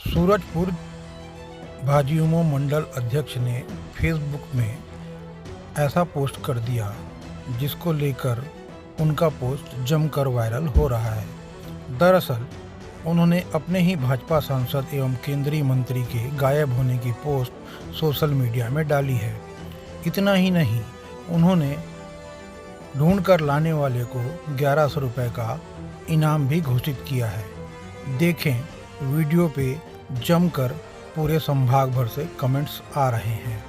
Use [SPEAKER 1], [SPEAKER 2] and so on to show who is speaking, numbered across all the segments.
[SPEAKER 1] सूरजपुर भाजयुमो मंडल अध्यक्ष ने फेसबुक में ऐसा पोस्ट कर दिया जिसको लेकर उनका पोस्ट जमकर वायरल हो रहा है। दरअसल उन्होंने अपने ही भाजपा सांसद एवं केंद्रीय मंत्री के गायब होने की पोस्ट सोशल मीडिया में डाली है। इतना ही नहीं, उन्होंने ढूंढ कर लाने वाले को 1100 रुपये का इनाम भी घोषित किया है। देखें, वीडियो पे जमकर पूरे संभाग भर से कमेंट्स आ रहे हैं।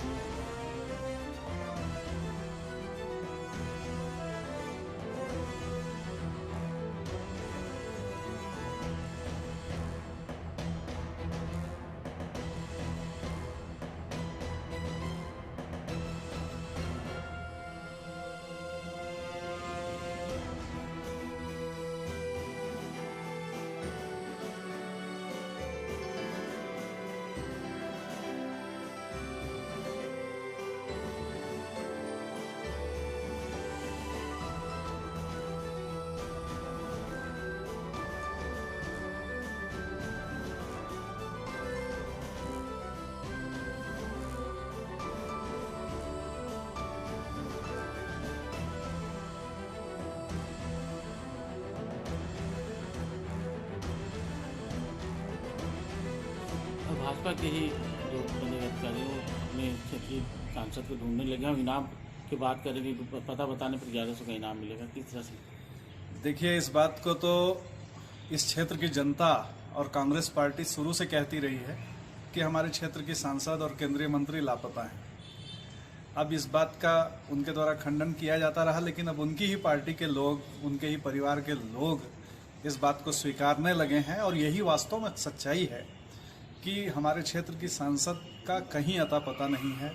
[SPEAKER 2] भाजपा के ही जो बने अधिकारियों अपने क्षेत्रीय सांसद को ढूंढने लगे हैं। इनाम की बात करेंगे, पता बताने पर 1100 का इनाम मिलेगा, किस तरह से?
[SPEAKER 3] देखिए, इस बात को तो इस क्षेत्र की जनता और कांग्रेस पार्टी शुरू से कहती रही है कि हमारे क्षेत्र की सांसद और केंद्रीय मंत्री लापता हैं। अब इस बात का उनके द्वारा खंडन किया जाता रहा, लेकिन अब उनकी ही पार्टी के लोग, उनके ही परिवार के लोग इस बात को स्वीकारने लगे हैं। और यही वास्तव में सच्चाई है कि हमारे क्षेत्र की सांसद का कहीं अता पता नहीं है।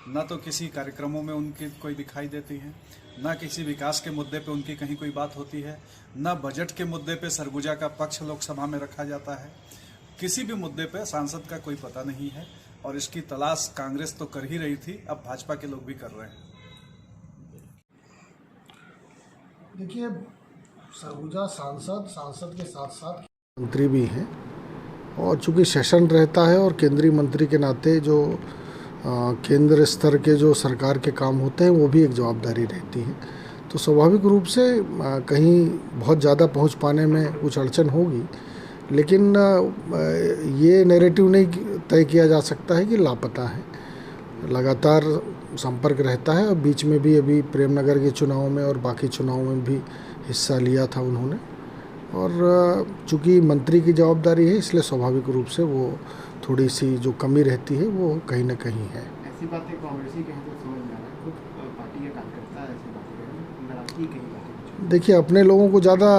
[SPEAKER 3] न तो किसी कार्यक्रमों में उनकी कोई दिखाई देती है, न किसी विकास के मुद्दे पे उनकी कहीं कोई बात होती है, न बजट के मुद्दे पे सरगुजा का पक्ष लोकसभा में रखा जाता है। किसी भी मुद्दे पे सांसद का कोई पता नहीं है और इसकी तलाश कांग्रेस तो कर ही रही थी, अब भाजपा के लोग भी कर रहे हैं।
[SPEAKER 4] देखिए, सरगुजा सांसद के साथ साथ मंत्री भी हैं, और चूंकि सेशन रहता है और केंद्रीय मंत्री के नाते जो केंद्र स्तर के जो सरकार के काम होते हैं वो भी एक जवाबदारी रहती है। तो स्वाभाविक रूप से कहीं बहुत ज़्यादा पहुंच पाने में कुछ अड़चन होगी, लेकिन ये नैरेटिव नहीं तय किया जा सकता है कि लापता है। लगातार संपर्क रहता है और बीच में भी अभी प्रेमनगर के चुनाव में और बाकी चुनाव में भी हिस्सा लिया था उन्होंने। और चूंकि मंत्री की जवाबदारी है, इसलिए स्वाभाविक रूप से वो थोड़ी सी जो कमी रहती है वो कहीं ना कहीं है।
[SPEAKER 5] ऐसी बातें कांग्रेसी कहें तो समझ में आ रहा है, खुद पार्टी के कार्यकर्ता ऐसी बातें करें, नाराजगी कहीं बातें।
[SPEAKER 4] देखिए, अपने लोगों को ज़्यादा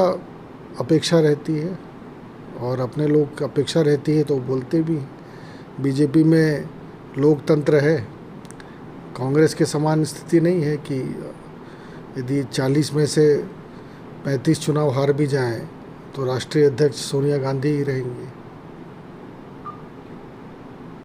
[SPEAKER 4] अपेक्षा रहती है और अपने लोग अपेक्षा रहती है तो बोलते भी हैं। बीजेपी में लोकतंत्र है, कांग्रेस के समान स्थिति नहीं है कि यदि 40 में से 35 चुनाव हार भी जाएं तो राष्ट्रीय अध्यक्ष सोनिया गांधी ही रहेंगे।